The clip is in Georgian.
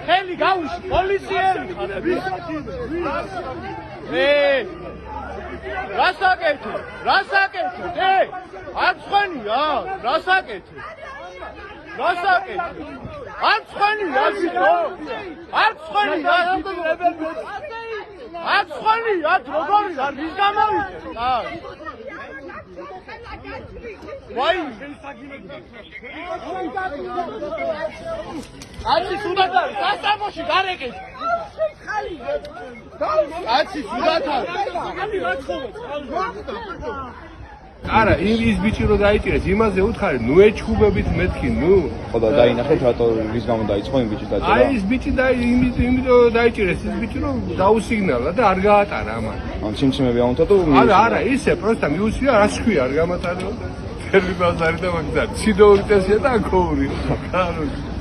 ხელი გავუში პოლიციელი ხარ რასაკეთე არ ცხენია რასაკეთე არ ცხენია როგორი არ ვის გამოვიდე ვაი აცი სულად არის სასამოში გარეკეთ აცი სულად არის არა ის ბიჭი რო დაიჭირეს იმაზე უთხარი ნუ ეჩხუბებით მეთქი ნუ ხოდა დაინახეთ რატო ვის გამო დაიწყო იმ ბიჭის დაჭერა აი ის ბიჭი იმიტომ დაიჭირეს ის ბიჭი რომ დაუსიგნალა და არ გაატარა ამან ან ჩიმჩიმები აუნთო თუ არა ისე პროსტა მიუსვია რას ხვია არ გამატარებდა თერმი ბაზარი და მაგ და ციდოური წესია და აქ ორი კარგი